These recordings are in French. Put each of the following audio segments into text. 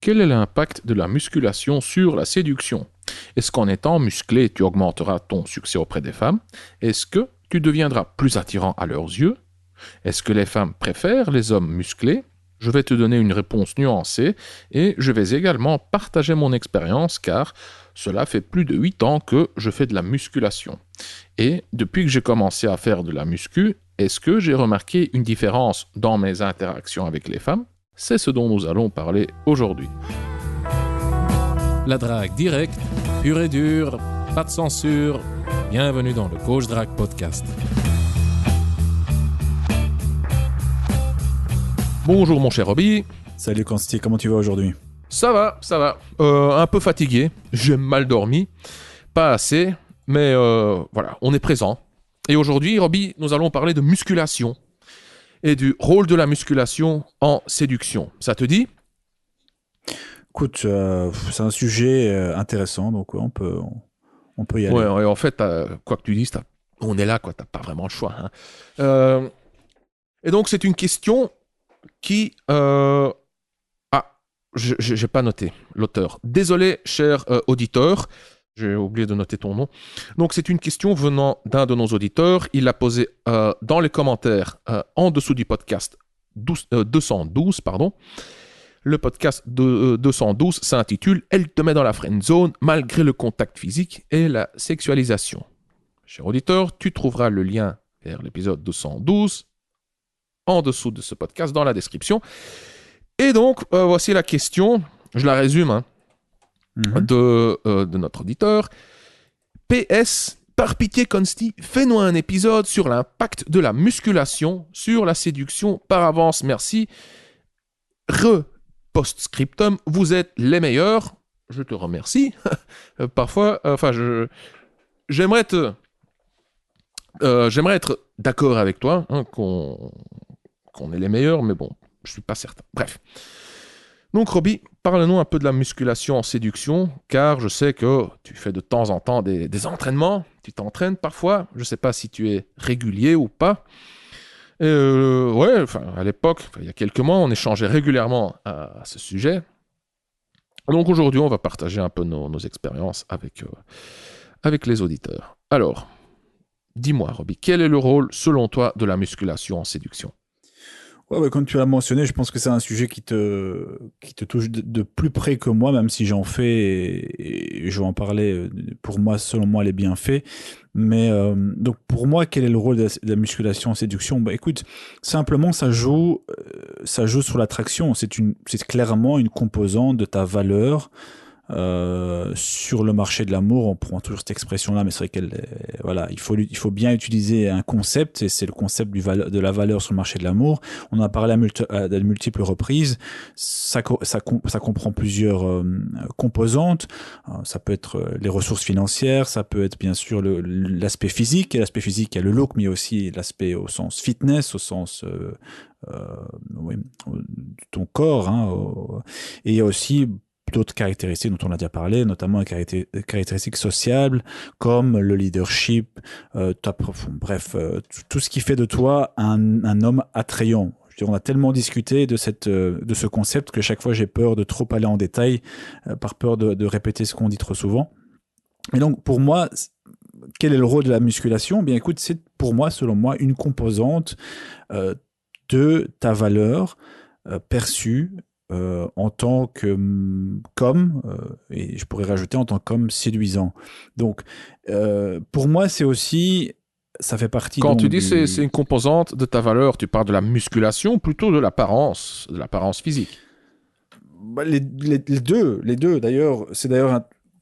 Quel est l'impact de la musculation sur la séduction? Est-ce qu'en étant musclé, tu augmenteras ton succès auprès des femmes? Est-ce que tu deviendras plus attirant à leurs yeux? Est-ce que les femmes préfèrent les hommes musclés? Je vais te donner une réponse nuancée et je vais également partager mon expérience car cela fait plus de 8 ans que je fais de la musculation. Et depuis que j'ai commencé à faire de la muscu, est-ce que j'ai remarqué une différence dans mes interactions avec les femmes? C'est ce dont nous allons parler aujourd'hui. La drague directe, pure et dure, pas de censure. Bienvenue dans le Coach Drague Podcast. Bonjour mon cher Robbie. Salut Consti, comment tu vas aujourd'hui? Ça va. Un peu fatigué, j'ai mal dormi, pas assez, mais voilà, on est présent. Et aujourd'hui, Robbie, nous allons parler de musculation et du rôle de la musculation en séduction. Ça te dit? Écoute, c'est un sujet intéressant, donc on peut y aller. Ouais, en fait, quoi que tu dises, on est là, quoi, t'as pas vraiment le choix. Hein. Et donc, c'est une question qui... j'ai pas noté l'auteur. Désolé, cher auditeur, j'ai oublié de noter ton nom. Donc, c'est une question venant d'un de nos auditeurs. Il l'a posée dans les commentaires en dessous du podcast 212, pardon. Le podcast 212 s'intitule « Elle te met dans la friend zone malgré le contact physique et la sexualisation ». Cher auditeur, tu trouveras le lien vers l'épisode 212 en dessous de ce podcast dans la description. Et donc, voici la question, je la résume, de notre auditeur. PS, par pitié Consti, fais-nous un épisode sur l'impact de la musculation sur la séduction. Par avance, merci. Post-scriptum, vous êtes les meilleurs. Je te remercie. Parfois, j'aimerais être d'accord avec toi, hein, qu'on est les meilleurs, mais bon, je suis pas certain. Bref. Donc, Robbie, parle-nous un peu de la musculation en séduction, car je sais que tu fais de temps en temps des entraînements. Tu t'entraînes parfois. Je sais pas si tu es régulier ou pas. À l'époque, il y a quelques mois, on échangeait régulièrement à ce sujet. Donc aujourd'hui, on va partager un peu nos expériences avec les auditeurs. Alors, dis-moi, Robbie, quel est le rôle, selon toi, de la musculation en séduction? Ouais, comme tu l'as mentionné, je pense que c'est un sujet qui te touche de plus près que moi, même si j'en fais et je vais en parler. Pour moi, selon moi, les bienfaits. Mais donc pour moi, quel est le rôle de la musculation en séduction? Bah écoute, simplement ça joue sur l'attraction. C'est clairement une composante de ta valeur. Sur le marché de l'amour, on prend toujours cette expression-là, mais c'est vrai il faut bien utiliser un concept, et c'est le concept de la valeur sur le marché de l'amour. On en a parlé à de multiples reprises. Ça comprend plusieurs composantes. Ça peut être les ressources financières, ça peut être bien sûr l'aspect physique. Et l'aspect physique, il y a le look, mais aussi l'aspect au sens fitness, au sens ton corps, hein, et il y a aussi d'autres caractéristiques dont on a déjà parlé, notamment les caractéristiques sociables, comme le leadership, tout ce qui fait de toi un homme attrayant. Je veux dire, on a tellement discuté de ce concept que chaque fois j'ai peur de trop aller en détail, par peur de répéter ce qu'on dit trop souvent. Et donc pour moi, quel est le rôle de la musculation? Bien écoute, c'est pour moi, selon moi, une composante de ta valeur perçue en tant qu'homme, et je pourrais rajouter en tant qu'homme séduisant. Donc, pour moi, c'est aussi, ça fait partie... Quand tu dis c'est une composante de ta valeur, tu parles de la musculation ou plutôt de l'apparence physique? Bah, les deux. D'ailleurs,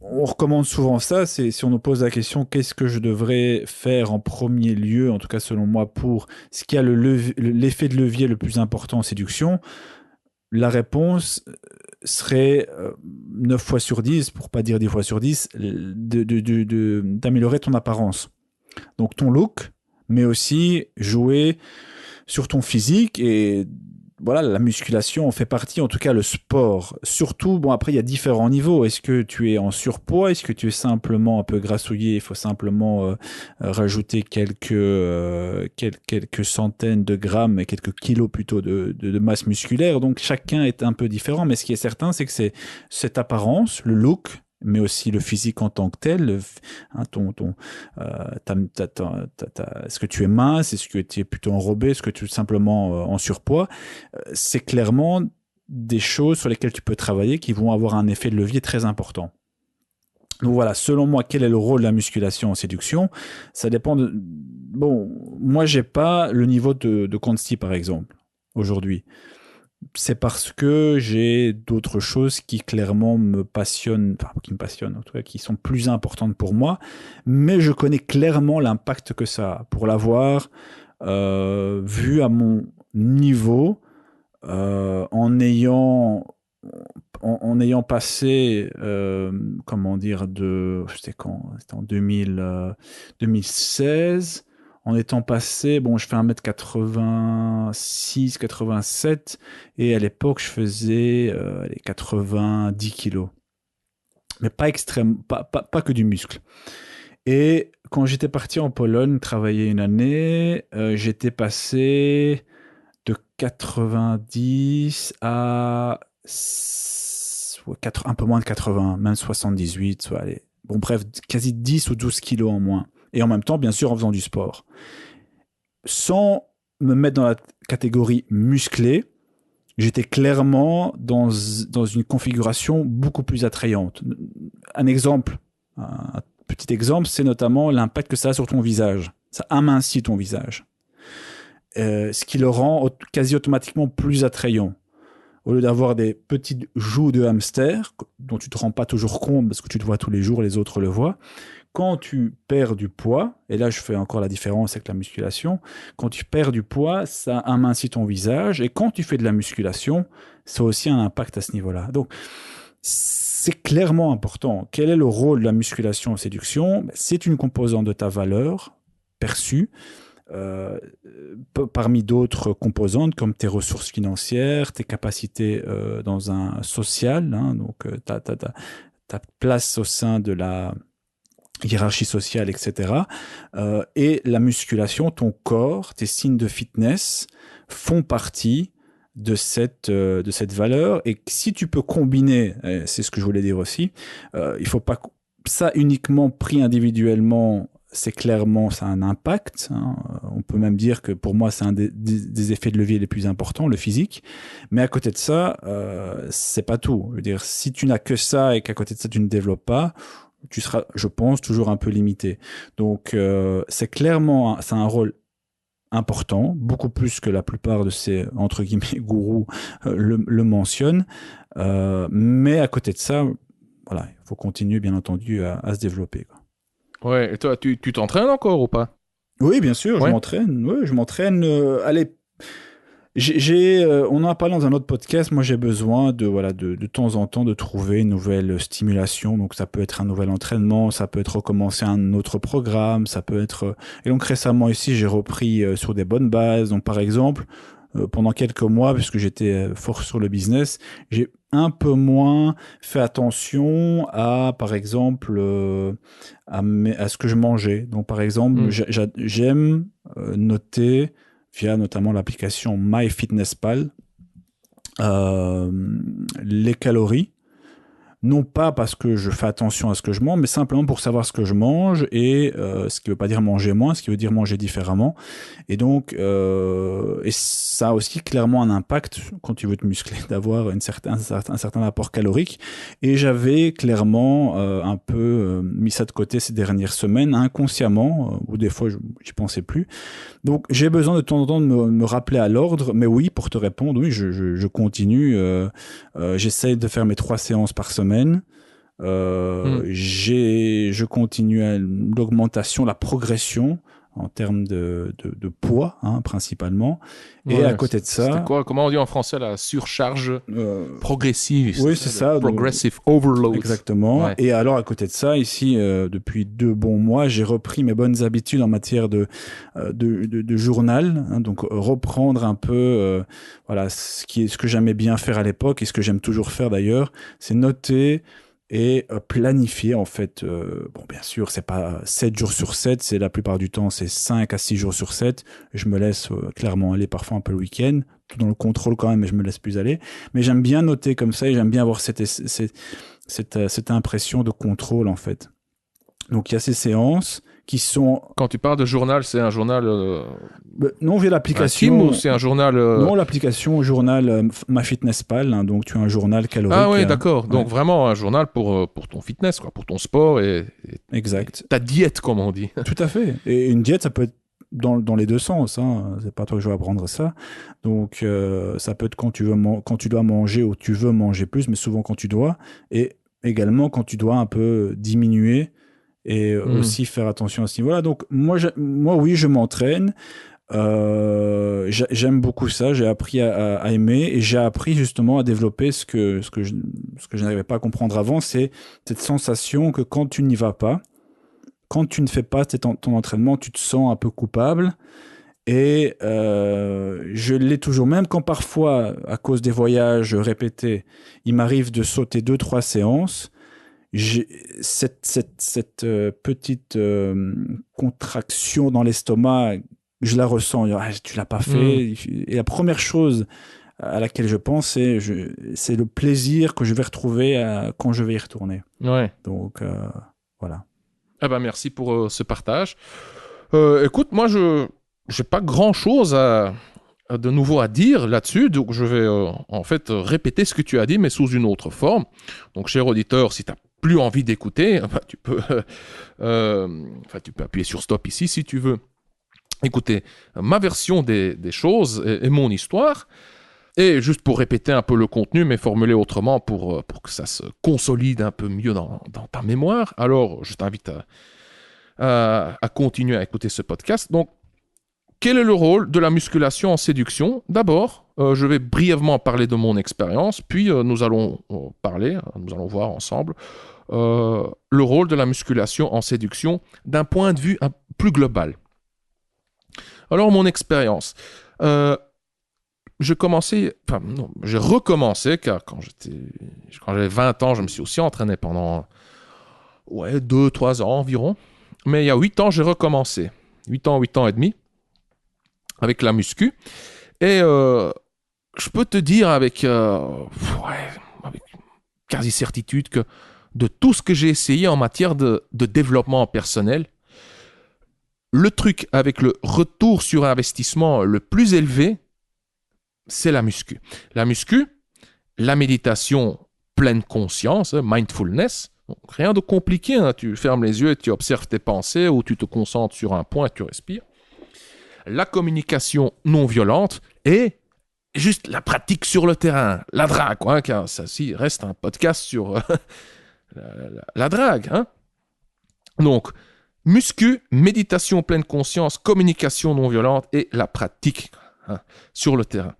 on recommande souvent ça, c'est si on nous pose la question qu'est-ce que je devrais faire en premier lieu, en tout cas selon moi, pour ce qui a l'effet de levier le plus important en séduction. La réponse serait 9 fois sur 10, pour pas dire 10 fois sur 10, d'améliorer ton apparence. Donc ton look, mais aussi jouer sur ton physique. Et voilà, la musculation en fait partie, en tout cas le sport. Surtout, bon, après, il y a différents niveaux. Est-ce que tu es en surpoids? Est-ce que tu es simplement un peu grassouillé? Il faut simplement rajouter quelques centaines de grammes et quelques kilos plutôt de masse musculaire. Donc, chacun est un peu différent. Mais ce qui est certain, c'est que c'est cette apparence, le look, mais aussi le physique en tant que tel, hein, est-ce que tu es mince, est-ce que tu es plutôt enrobé, est-ce que tu es simplement en surpoids, c'est clairement des choses sur lesquelles tu peux travailler qui vont avoir un effet de levier très important. Donc voilà, selon moi, quel est le rôle de la musculation en séduction? Ça dépend de... Bon, moi, j'ai pas le niveau de Consti, par exemple, aujourd'hui. C'est parce que j'ai d'autres choses qui clairement me passionnent, enfin qui me passionnent en tout cas, qui sont plus importantes pour moi, mais je connais clairement l'impact que ça a. Pour l'avoir vu à mon niveau, en ayant passé, comment dire, c'était quand? C'était en 2016. En étant passé, bon, je fais 1m86, 87, et à l'époque, je faisais 90 kilos. Mais pas extrême, pas que du muscle. Et quand j'étais parti en Pologne travailler une année, j'étais passé de 90 à un peu moins de 80, même 78, soit, allez. Bon, bref, quasi 10 ou 12 kilos en moins. Et en même temps, bien sûr, en faisant du sport. Sans me mettre dans la catégorie musclée, j'étais clairement dans une configuration beaucoup plus attrayante. Un petit exemple, c'est notamment l'impact que ça a sur ton visage. Ça amincit ton visage. Ce qui le rend quasi automatiquement plus attrayant. Au lieu d'avoir des petites joues de hamster, dont tu ne te rends pas toujours compte parce que tu te vois tous les jours, les autres le voient, quand tu perds du poids, et là je fais encore la différence avec la musculation, quand tu perds du poids, ça amincit ton visage, et quand tu fais de la musculation, ça a aussi un impact à ce niveau-là. Donc, c'est clairement important. Quel est le rôle de la musculation en séduction? C'est une composante de ta valeur perçue, parmi d'autres composantes comme tes ressources financières, tes capacités dans un social, hein, donc ta place au sein de la hiérarchie sociale, etc. Et la musculation, ton corps, tes signes de fitness font partie de cette valeur. Et si tu peux combiner, c'est ce que je voulais dire aussi, il faut pas ça uniquement pris individuellement. C'est clairement, ça a un impact. Hein. On peut même dire que pour moi, c'est un des effets de levier les plus importants, le physique. Mais à côté de ça, c'est pas tout. Je veux dire, si tu n'as que ça et qu'à côté de ça, tu ne développes pas, tu seras, je pense, toujours un peu limité. Donc, c'est clairement, c'est un rôle important, beaucoup plus que la plupart de ces, entre guillemets, gourous le mentionnent. Mais à côté de ça, voilà, il faut continuer, bien entendu, à se développer, quoi. Ouais, et toi, tu t'entraînes encore ou pas? Oui, bien sûr, Ouais. je m'entraîne. Oui, je m'entraîne. Allez, on en a parlé dans un autre podcast. Moi, j'ai besoin de temps en temps de trouver une nouvelle stimulation. Donc, ça peut être un nouvel entraînement, ça peut être recommencer un autre programme, ça peut être. Et donc, récemment ici, j'ai repris sur des bonnes bases. Donc, par exemple, pendant quelques mois, puisque j'étais fort sur le business, j'ai un peu moins fait attention à, par exemple, à ce que je mangeais. Donc, par exemple, j'aime noter via notamment l'application MyFitnessPal les calories. Non pas parce que je fais attention à ce que je mange, mais simplement pour savoir ce que je mange et ce qui veut pas dire manger moins, ce qui veut dire manger différemment. Et donc, et ça a aussi clairement un impact quand tu veux te muscler, d'avoir un certain apport calorique. Et j'avais clairement un peu mis ça de côté ces dernières semaines, inconsciemment, ou des fois j'y pensais plus. Donc j'ai besoin de temps en temps de me rappeler à l'ordre, mais oui, pour te répondre, oui, je continue. J'essaie de faire mes 3 séances par semaine. Je continue l'augmentation, la progression en termes de poids, hein, principalement. Et à côté de ça... C'était quoi? Comment on dit en français, la surcharge progressive? Oui, c'est ça. Progressive overload. Exactement. Ouais. Et alors, à côté de ça, ici, depuis 2 bons mois, j'ai repris mes bonnes habitudes en matière de journal. Hein, donc, reprendre un peu voilà, ce que j'aimais bien faire à l'époque et ce que j'aime toujours faire d'ailleurs, c'est noter et planifier en fait. Bon, bien sûr, c'est pas 7 jours sur 7, c'est la plupart du temps, c'est 5 à 6 jours sur 7. Je me laisse clairement aller parfois un peu le week-end, tout dans le contrôle quand même, mais je me laisse plus aller. Mais j'aime bien noter comme ça et j'aime bien avoir cette impression de contrôle en fait. Donc il y a ces séances qui sont... Quand tu parles de journal, c'est un journal... non, via l'application... Intime ou c'est un journal... Non, l'application journal MyFitnessPal, hein, donc tu as un journal calorique. Ah oui, d'accord. Donc vraiment un journal pour ton fitness, quoi, pour ton sport et exact. Ta diète, comme on dit. Tout à fait. Et une diète, ça peut être dans les deux sens. Hein. C'est pas toi que je vais apprendre ça. Donc ça peut être quand tu dois manger ou tu veux manger plus, mais souvent quand tu dois. Et également quand tu dois un peu diminuer et aussi faire attention à ce niveau-là. Donc moi oui, je m'entraîne. J'aime beaucoup ça, j'ai appris à aimer et j'ai appris justement à développer ce que je n'arrivais pas à comprendre avant, c'est cette sensation que quand tu n'y vas pas, quand tu ne fais pas ton entraînement, tu te sens un peu coupable. Et je l'ai toujours, même quand parfois, à cause des voyages répétés, il m'arrive de sauter 2-3 séances. Cette petite contraction dans l'estomac, je la ressens. Tu l'as pas fait. Et la première chose à laquelle je pense, c'est le plaisir que je vais retrouver quand je vais y retourner. Ouais. Donc voilà. Ah ben merci pour ce partage. Écoute, moi je n'ai pas grand-chose de nouveau à dire là-dessus, donc je vais en fait répéter ce que tu as dit, mais sous une autre forme. Donc cher auditeur, si tu n'as plus envie d'écouter, tu peux appuyer sur stop ici si tu veux écouter ma version des choses et mon histoire. Et juste pour répéter un peu le contenu, mais formulé autrement pour que ça se consolide un peu mieux dans ta mémoire, alors je t'invite à continuer à écouter ce podcast. Donc, quel est le rôle de la musculation en séduction? D'abord, je vais brièvement parler de mon expérience, puis nous allons voir ensemble le rôle de la musculation en séduction d'un point de vue plus global. Alors, mon expérience. J'ai recommencé, car quand j'avais 20 ans, je me suis aussi entraîné pendant 2-3 ans environ. Mais il y a 8 ans, j'ai recommencé. 8 ans et demi, avec la muscu. Et je peux te dire avec quasi-certitude que de tout ce que j'ai essayé en matière de développement personnel, le truc avec le retour sur investissement le plus élevé, c'est la muscu. La muscu, la méditation pleine conscience, mindfulness, donc rien de compliqué, hein. Tu fermes les yeux et tu observes tes pensées ou tu te concentres sur un point et tu respires. La communication non violente et juste la pratique sur le terrain, la drague, quoi, car ça aussi reste un podcast sur la drague. Hein. Donc, muscu, méditation pleine conscience, communication non violente et la pratique sur le terrain.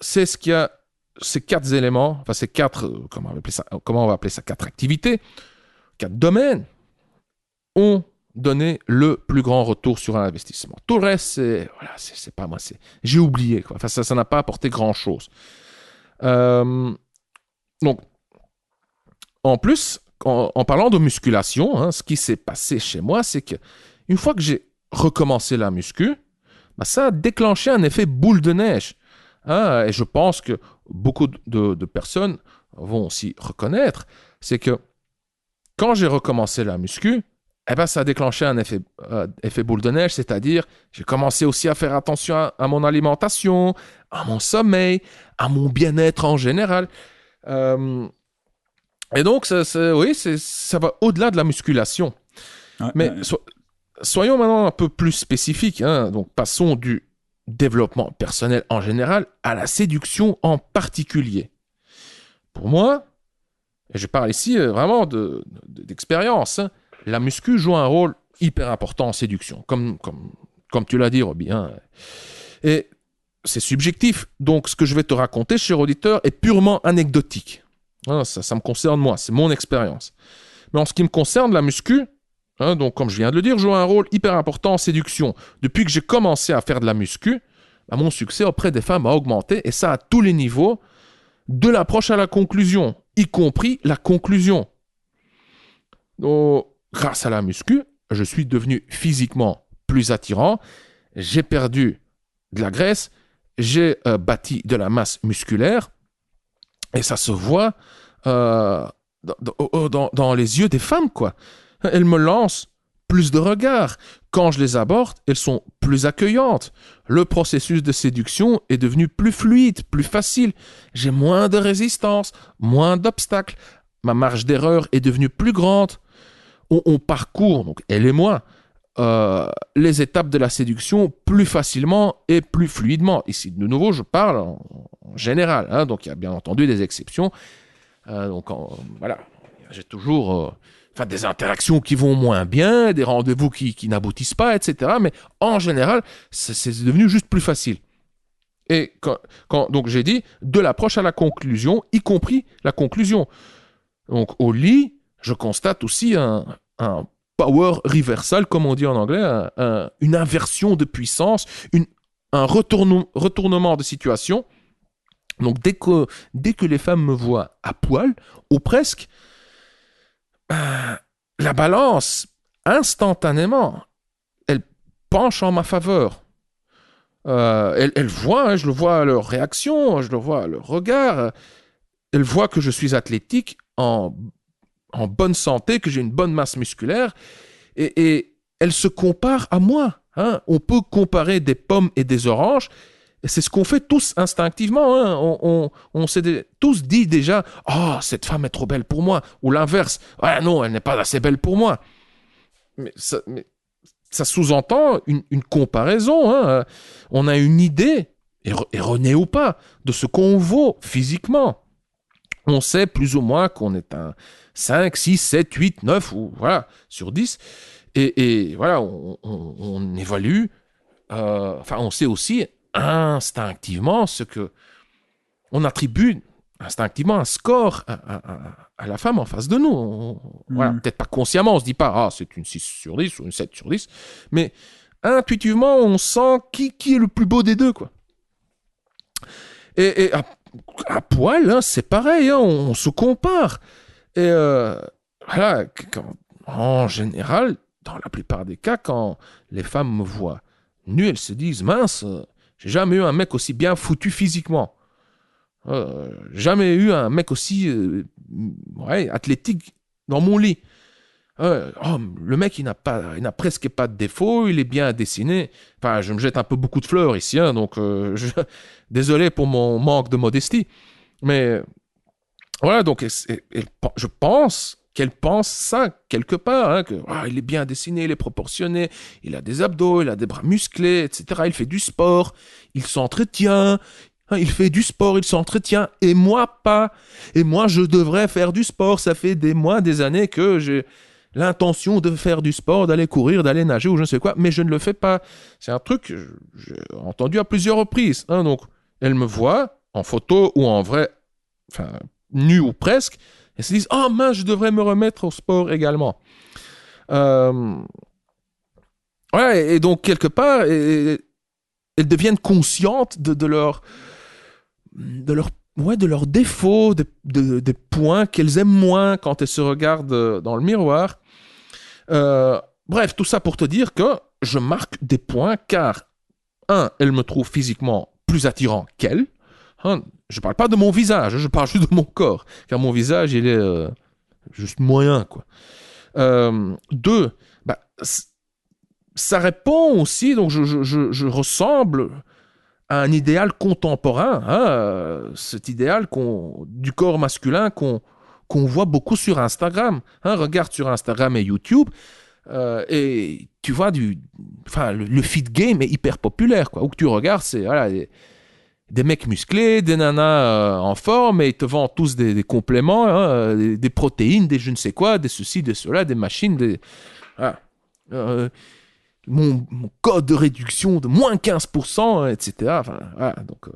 C'est ce qu'il y a, ces 4 éléments, enfin ces 4, comment on va appeler ça, 4 activités, 4 domaines, ont donné le plus grand retour sur un investissement. Tout le reste, c'est pas moi, j'ai oublié, quoi. Enfin, ça n'a pas apporté grand-chose. Donc, en plus, en parlant de musculation, hein, ce qui s'est passé chez moi, c'est que une fois que j'ai recommencé la muscu, ça a déclenché un effet boule de neige. Hein, et je pense que beaucoup de personnes vont aussi reconnaître, c'est que quand j'ai recommencé la muscu, ça a déclenché un effet boule de neige, c'est-à-dire j'ai commencé aussi à faire attention à mon alimentation, à mon sommeil, à mon bien-être en général. Et donc, ça va au-delà de la musculation. Mais soyons maintenant un peu plus spécifiques. Hein. Donc, passons du développement personnel en général à la séduction en particulier. Pour moi, et je parle ici vraiment d'expérience, hein, la muscu joue un rôle hyper important en séduction, comme tu l'as dit, Roby. Hein. Et c'est subjectif. Donc, ce que je vais te raconter, cher auditeur, est purement anecdotique. Hein, ça me concerne moi, c'est mon expérience. Mais en ce qui me concerne, la muscu, hein, donc comme je viens de le dire, joue un rôle hyper important en séduction. Depuis que j'ai commencé à faire de la muscu, mon succès auprès des femmes a augmenté, et ça à tous les niveaux, de l'approche à la conclusion, y compris la conclusion. Donc, grâce à la muscu, je suis devenu physiquement plus attirant, j'ai perdu de la graisse, j'ai bâti de la masse musculaire, et ça se voit dans les yeux des femmes, quoi. Elles me lancent plus de regards. Quand je les aborde, elles sont plus accueillantes. Le processus de séduction est devenu plus fluide, plus facile. J'ai moins de résistance, moins d'obstacles. Ma marge d'erreur est devenue plus grande. On parcourt, donc elle et moi, les étapes de la séduction plus facilement et plus fluidement. Ici, de nouveau, je parle en général. Hein, donc, il y a bien entendu des exceptions. Voilà, j'ai toujours des interactions qui vont moins bien, des rendez-vous qui n'aboutissent pas, etc. Mais en général, c'est devenu juste plus facile. Et donc j'ai dit, de l'approche à la conclusion, y compris la conclusion. Donc au lit, je constate aussi un power reversal, comme on dit en anglais, une inversion de puissance, un retournement de situation. Donc dès que les femmes me voient à poil, ou presque, la balance, instantanément, elle penche en ma faveur. Elles voient, hein, je le vois à leur réaction, je le vois à leur regard. Elles voient que je suis athlétique, en bonne santé, que j'ai une bonne masse musculaire, et elles se comparent à moi. Hein. On peut comparer des pommes et des oranges. C'est ce qu'on fait tous instinctivement. Hein. On s'est tous dit déjà « Oh, cette femme est trop belle pour moi » ou l'inverse « Ouais, non, elle n'est pas assez belle pour moi ». Mais ça sous-entend une comparaison. Hein. On a une idée, erronée ou pas, de ce qu'on vaut physiquement. On sait plus ou moins qu'on est un 5, 6, 7, 8, 9 ou voilà, sur 10. Et voilà, on évalue. On sait aussi instinctivement ce que on attribue instinctivement un score à la femme en face de nous. Voilà, peut-être pas consciemment, on se dit pas c'est une 6 sur 10 ou une 7 sur 10, mais intuitivement on sent qui est le plus beau des deux, quoi. Et à poil, hein, c'est pareil, hein, on se compare. Et voilà, en général, dans la plupart des cas, quand les femmes me voient nu, elles se disent mince, j'ai jamais eu un mec aussi bien foutu physiquement. Jamais eu un mec aussi athlétique dans mon lit. Le mec, il n'a presque pas de défaut, il est bien dessiné. Enfin, je me jette un peu beaucoup de fleurs ici, hein, donc désolé pour mon manque de modestie. Mais voilà, donc je pense qu'elle pense ça quelque part, hein, il est bien dessiné, il est proportionné, il a des abdos, il a des bras musclés, etc. Il fait du sport, il s'entretient. Il fait du sport, il s'entretient, et moi pas. Et moi, je devrais faire du sport. Ça fait des mois, des années que j'ai l'intention de faire du sport, d'aller courir, d'aller nager ou je ne sais quoi, mais je ne le fais pas. C'est un truc que j'ai entendu à plusieurs reprises. Hein, donc, elle me voit en photo ou en vrai, enfin, nu ou presque, et se disent « Oh mince, je devrais me remettre au sport également. » Voilà, et donc, quelque part, elles deviennent conscientes de leurs défauts, des points qu'elles aiment moins quand elles se regardent dans le miroir. Bref, tout ça pour te dire que je marque des points car, elle me trouve physiquement plus attirant qu'elle. Hein, je parle pas de mon visage, je parle juste de mon corps, car mon visage, il est juste moyen, quoi. 2, ça répond aussi, donc je ressemble à un idéal contemporain, hein, cet idéal du corps masculin qu'on voit beaucoup sur Instagram. Hein, regarde sur Instagram et YouTube, et tu vois le fit game est hyper populaire, quoi. Où que tu regardes, c'est voilà, des mecs musclés, des nanas en forme, et ils te vendent tous des compléments, hein, des protéines, des je ne sais quoi, des ceci, des cela, des machines, voilà. mon code de réduction de moins 15%, etc. Enfin, voilà, donc,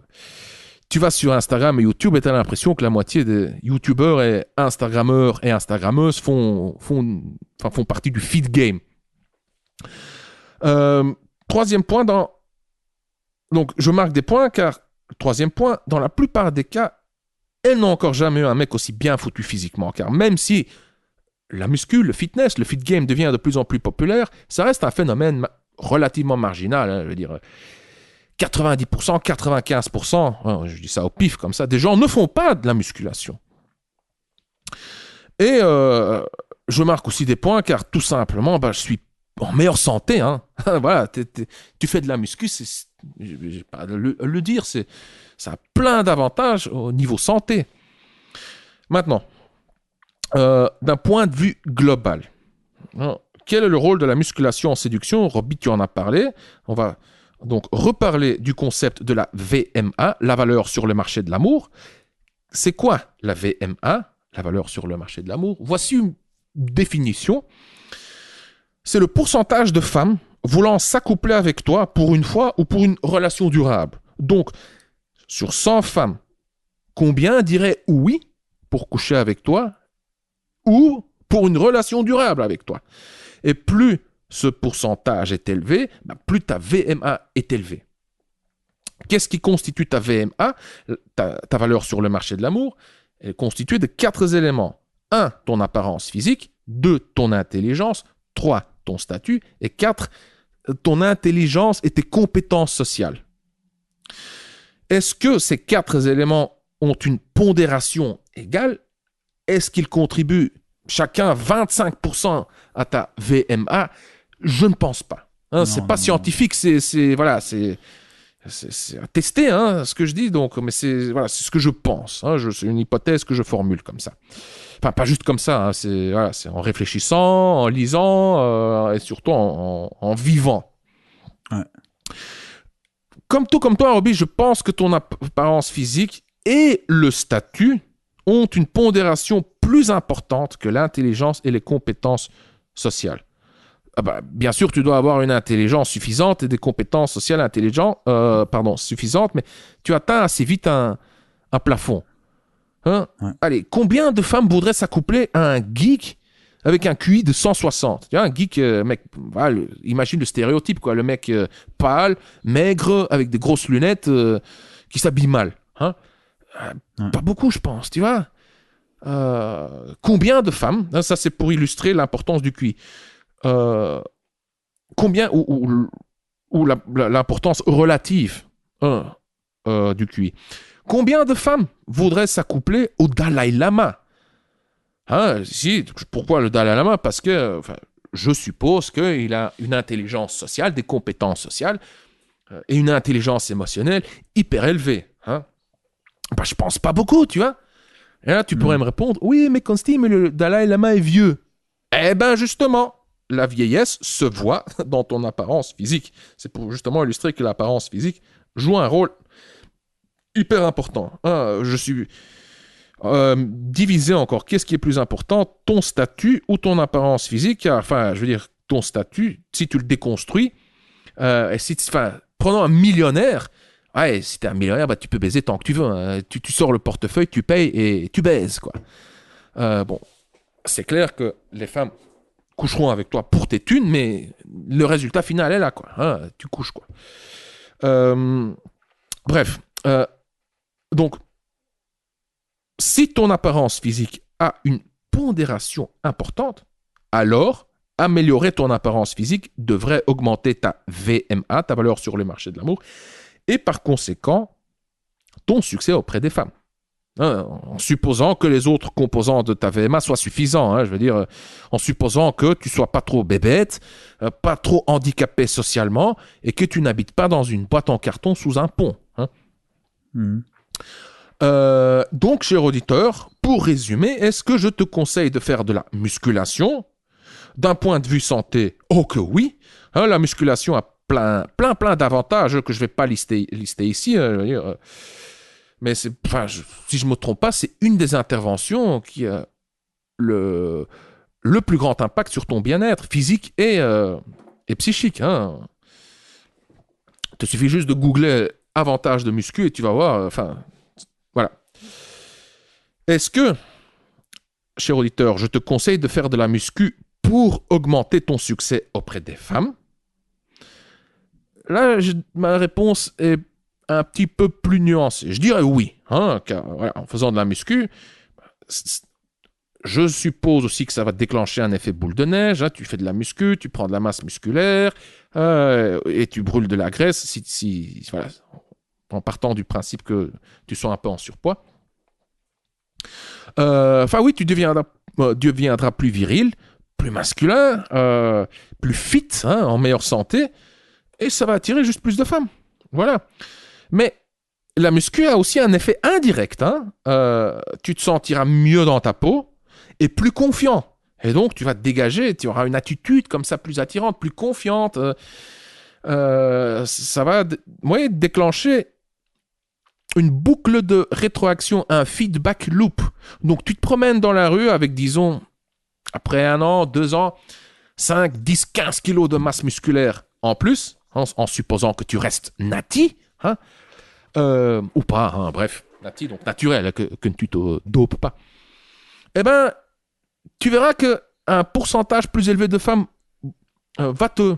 tu vas sur Instagram et YouTube et tu as l'impression que la moitié des YouTubeurs et Instagrammeurs et Instagrammeuses font partie du feed game. Troisième point, donc je marque des points car, troisième point, dans la plupart des cas, elles n'ont encore jamais eu un mec aussi bien foutu physiquement. Car même si la muscu, le fitness, le fit game devient de plus en plus populaire, ça reste un phénomène relativement marginal. Hein, je veux dire, 90%, 95%, hein, je dis ça au pif comme ça, des gens ne font pas de la musculation. Et je marque aussi des points car tout simplement, je suis en meilleure santé. Hein. Voilà, tu fais de la muscu, je vais pas le dire, ça a plein d'avantages au niveau santé. Maintenant, d'un point de vue global, hein, quel est le rôle de la musculation en séduction? Roby, tu en as parlé. On va donc reparler du concept de la VMA, la valeur sur le marché de l'amour. C'est quoi la VMA, la valeur sur le marché de l'amour? Voici une définition. C'est le pourcentage de femmes voulant s'accoupler avec toi pour une fois ou pour une relation durable. Donc, sur 100 femmes, combien diraient oui pour coucher avec toi ou pour une relation durable avec toi? Et plus ce pourcentage est élevé, plus ta VMA est élevée. Qu'est-ce qui constitue ta VMA, ta valeur sur le marché de l'amour? Elle est constituée de 4 éléments. 1, ton apparence physique. 2, ton intelligence. 3, ton statut. Et 4, ton intelligence et tes compétences sociales. Est-ce que ces 4 éléments ont une pondération égale? Est-ce qu'ils contribuent chacun 25% à ta VMA? Je ne pense pas. Hein, c'est pas scientifique, c'est à tester, hein, ce que je dis, donc, mais c'est ce que je pense. Hein, c'est une hypothèse que je formule comme ça. Enfin, pas juste comme ça, hein, c'est en réfléchissant, en lisant et surtout en vivant. Ouais. Comme toi, Roby, je pense que ton apparence physique et le statut ont une pondération plus importante que l'intelligence et les compétences sociales. Bien sûr, tu dois avoir une intelligence suffisante et des compétences sociales suffisantes, mais tu atteins assez vite un plafond. Hein? Ouais. Allez, combien de femmes voudraient s'accoupler à un geek avec un QI de 160? Tu vois, un geek, mec, imagine le stéréotype, quoi, le mec pâle, maigre, avec des grosses lunettes, qui s'habille mal. Hein? Pas beaucoup, je pense, tu vois. Combien de femmes, hein, ça c'est pour illustrer l'importance du QI, combien ou l'importance relative du QI. Combien de femmes voudraient s'accoupler au Dalai Lama? Hein, pourquoi le Dalai Lama? Parce que je suppose qu'il a une intelligence sociale, des compétences sociales et une intelligence émotionnelle hyper élevée. Hein? Je pense pas beaucoup, tu vois. Et là, tu pourrais me répondre, oui, mais Consti, mais le Dalai Lama est vieux. Eh ben, justement, la vieillesse se voit dans ton apparence physique. C'est pour justement illustrer que l'apparence physique joue un rôle hyper important. Je suis divisé encore. Qu'est-ce qui est plus important, ton statut ou ton apparence physique? Enfin, je veux dire, ton statut, si tu le déconstruis, prenons un millionnaire. Ouais, si t'es un millionnaire, tu peux baiser tant que tu veux. Hein. Tu sors le portefeuille, tu payes et tu baises, quoi. Bon, c'est clair que les femmes coucheront avec toi pour tes thunes, mais le résultat final est là, quoi. Hein, tu couches, quoi. Bref. Donc, si ton apparence physique a une pondération importante, alors améliorer ton apparence physique devrait augmenter ta VMA, ta valeur sur le marché de l'amour, et par conséquent, ton succès auprès des femmes. En supposant que les autres composants de ta VMA soient suffisants, hein, je veux dire, en supposant que tu sois pas trop bébête, pas trop handicapé socialement, et que tu n'habites pas dans une boîte en carton sous un pont. Hein. Donc, cher auditeur, pour résumer, est-ce que je te conseille de faire de la musculation? D'un point de vue santé, oh que oui. Hein, la musculation a plein d'avantages que je ne vais pas lister ici. Mais si je ne me trompe pas, c'est une des interventions qui a le le plus grand impact sur ton bien-être physique et psychique. Hein. Il te suffit juste de googler avantage de muscu et tu vas voir. Voilà. Est-ce que, cher auditeur, je te conseille de faire de la muscu pour augmenter ton succès auprès des femmes? Là, ma réponse est un petit peu plus nuancée. Je dirais oui, hein, car voilà, en faisant de la muscu, je suppose aussi que ça va déclencher un effet boule de neige. Hein. Tu fais de la muscu, tu prends de la masse musculaire et tu brûles de la graisse voilà, en partant du principe que tu sois un peu en surpoids. Oui, tu deviendras plus viril, plus masculin, plus fit, hein, en meilleure santé, et ça va attirer juste plus de femmes. Voilà. Mais la muscu a aussi un effet indirect. Hein. Tu te sentiras mieux dans ta peau et plus confiant. Et donc, tu vas te dégager, tu auras une attitude comme ça plus attirante, plus confiante. Ça va déclencher une boucle de rétroaction, un feedback loop. Donc, tu te promènes dans la rue avec, disons, après 1 an, 2 ans, 5, 10, 15 kilos de masse musculaire en plus, en supposant que tu restes nati, hein, ou pas, hein, bref, nati, donc naturel, que tu te dopes pas. Eh bien, tu verras qu'un pourcentage plus élevé de femmes va te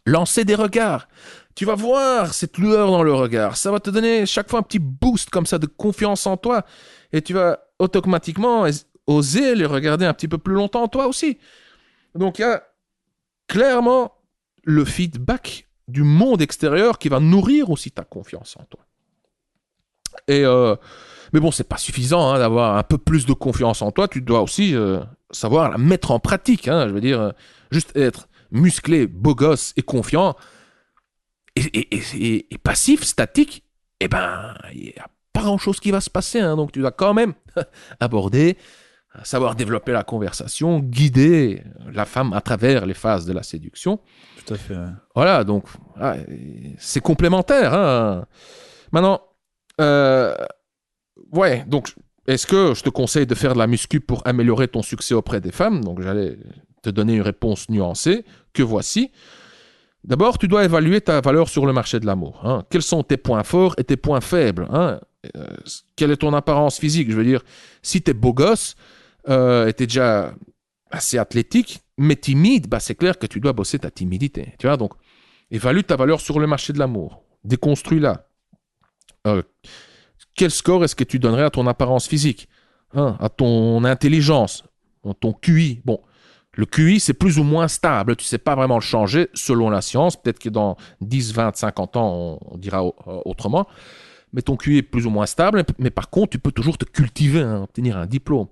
lancer des regards. Tu vas voir cette lueur dans le regard. Ça va te donner chaque fois un petit boost comme ça de confiance en toi. Et tu vas automatiquement oser les regarder un petit peu plus longtemps toi aussi. Donc il y a clairement le feedback du monde extérieur qui va nourrir aussi ta confiance en toi. Mais bon, c'est pas suffisant, hein, d'avoir un peu plus de confiance en toi. Tu dois aussi savoir la mettre en pratique. Hein, je veux dire, juste être musclé, beau gosse et confiant et passif, statique, eh ben, il n'y a pas grand-chose qui va se passer. Hein, donc tu dois quand même aborder, savoir développer la conversation, guider la femme à travers les phases de la séduction. Tout à fait. Ouais. Voilà, donc c'est complémentaire. Hein. Maintenant, donc est-ce que je te conseille de faire de la muscu pour améliorer ton succès auprès des femmes? Donc j'allais te donner une réponse nuancée, que voici. D'abord, tu dois évaluer ta valeur sur le marché de l'amour. Hein. Quels sont tes points forts et tes points faibles, hein. Quelle est ton apparence physique? Je veux dire, si tu es beau gosse et tu es déjà assez athlétique, mais timide, c'est clair que tu dois bosser ta timidité. Tu vois, donc, évalue ta valeur sur le marché de l'amour. Déconstruis-la. Quel score est-ce que tu donnerais à ton apparence physique, hein, à ton intelligence, à ton QI? Bon, le QI, c'est plus ou moins stable. Tu ne sais pas vraiment le changer selon la science. Peut-être que dans 10, 20, 50 ans, on dira autrement. Mais ton QI est plus ou moins stable. Mais par contre, tu peux toujours te cultiver, hein, obtenir un diplôme.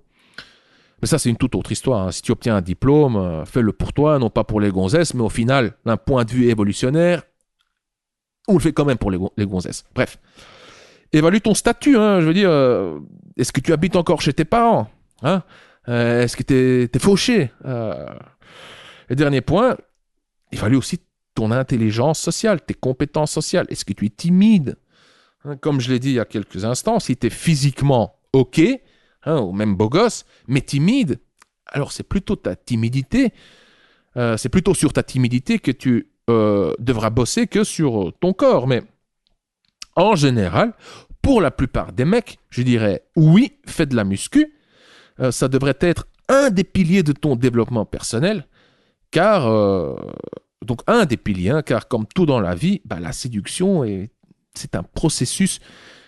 Mais ça, c'est une toute autre histoire. Hein. Si tu obtiens un diplôme, fais-le pour toi, non pas pour les gonzesses, mais au final, d'un point de vue évolutionnaire, on le fait quand même pour les gonzesses. Bref. Évalue ton statut. Hein. Je veux dire, est-ce que tu habites encore chez tes parents, hein? Est-ce que t'es fauché? Et dernier point, évalue aussi ton intelligence sociale, tes compétences sociales. Est-ce que tu es timide? Hein, comme je l'ai dit il y a quelques instants, si tu es physiquement OK, hein, ou même beau gosse, mais timide, alors c'est plutôt ta timidité, c'est plutôt sur ta timidité que tu devras bosser que sur ton corps. Mais en général, pour la plupart des mecs, je dirais oui, fais de la muscu. Ça devrait être un des piliers de ton développement personnel, car un des piliers, hein, car comme tout dans la vie, la séduction c'est un processus.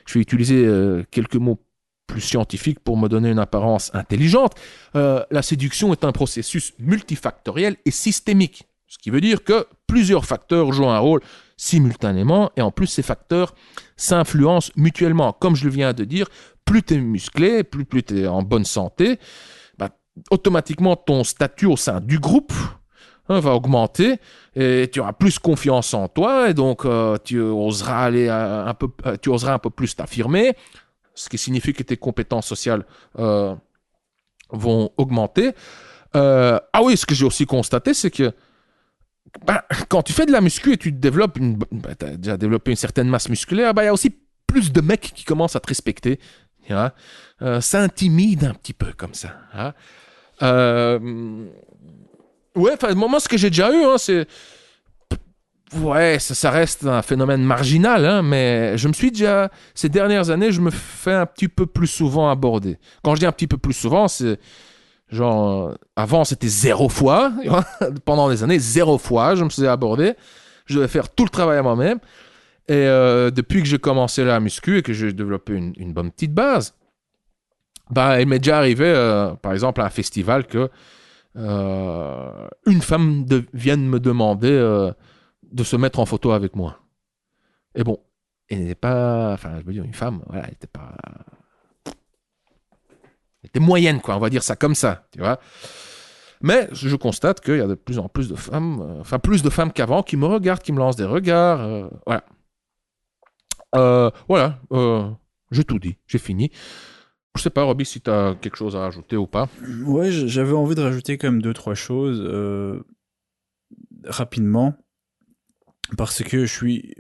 Je vais utiliser quelques mots plus scientifiques pour me donner une apparence intelligente. La séduction est un processus multifactoriel et systémique, ce qui veut dire que plusieurs facteurs jouent un rôle simultanément et en plus ces facteurs s'influencent mutuellement. Comme je le viens de dire, plus tu es musclé, plus tu es en bonne santé, automatiquement ton statut au sein du groupe va augmenter et tu auras plus confiance en toi et donc tu oseras un peu plus t'affirmer, ce qui signifie que tes compétences sociales vont augmenter. Ce que j'ai aussi constaté, c'est que quand tu fais de la muscu et tu développes tu as déjà développé une certaine masse musculaire, il y a aussi plus de mecs qui commencent à te respecter. Hein? Ça intimide un petit peu comme ça. Hein? Ouais, enfin, moi, ce que j'ai déjà eu, hein, c'est... Ouais, ça reste un phénomène marginal, hein, mais je me suis déjà... Ces dernières années, je me fais un petit peu plus souvent aborder. Quand je dis un petit peu plus souvent, c'est... Genre, avant, c'était 0 fois. Pendant des années, 0 fois, je me suis abordé. Je devais faire tout le travail à moi-même. Et depuis que j'ai commencé la muscu et que j'ai développé une bonne petite base, bah, il m'est déjà arrivé, par exemple, à un festival, que une femme vienne me demander de se mettre en photo avec moi. Et bon, elle n'était pas... Enfin, je veux dire, une femme, voilà, elle n'était pas... Elle était moyenne, quoi, on va dire ça comme ça, tu vois. Mais je constate qu'il y a de plus en plus de femmes, enfin plus de femmes qu'avant, qui me regardent, qui me lancent des regards. Voilà. Voilà. J'ai tout dit, j'ai fini. Je sais pas, Roby, si tu as quelque chose à rajouter ou pas. Ouais, j'avais envie de rajouter quand même 2-3 choses rapidement. Parce que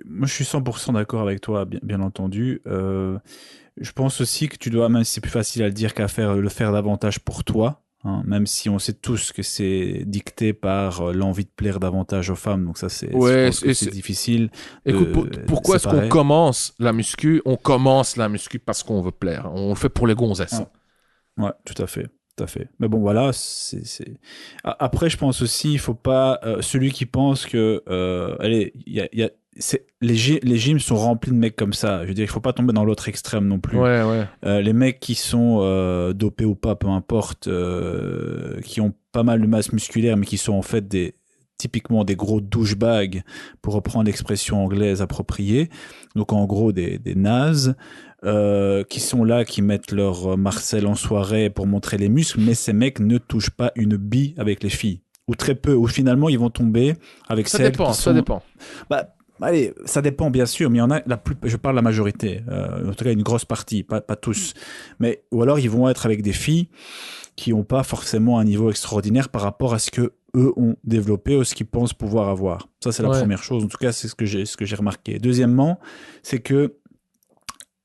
moi, je suis 100% d'accord avec toi, bien entendu. Je pense aussi que tu dois, même si c'est plus facile à le dire qu'à faire, le faire davantage pour toi. Hein, même si on sait tous que c'est dicté par l'envie de plaire davantage aux femmes, donc ça je Ouais, pense que c'est difficile. Écoute, pourquoi est-ce qu'on commence la muscu? On commence la muscu parce qu'on veut plaire. On le fait pour les gonzesses. Ouais, tout à fait. Tout à fait. Mais bon, voilà. Après, je pense aussi, il faut pas. Celui qui pense que. Allez, les gyms sont remplis de mecs comme ça. Je veux dire, il faut pas tomber dans l'autre extrême non plus. Ouais, ouais. Les mecs qui sont dopés ou pas, peu importe, qui ont pas mal de masse musculaire, mais qui sont en fait typiquement des gros douchebags, pour reprendre l'expression anglaise appropriée. Donc en gros des nazes. Qui sont là, qui mettent leur Marcel en soirée pour montrer les muscles, mais ces mecs ne touchent pas une bille avec les filles. Ou très peu. Ou finalement, ils vont tomber avec celles qui sont... Ça dépend. Bah, allez, ça dépend bien sûr, mais il y en a, je parle de la majorité. En tout cas, une grosse partie, pas tous. Mais, ou alors, ils vont être avec des filles qui n'ont pas forcément un niveau extraordinaire par rapport à ce que eux ont développé ou ce qu'ils pensent pouvoir avoir. Ça, c'est la première chose. En tout cas, c'est ce que j'ai remarqué. Deuxièmement, c'est que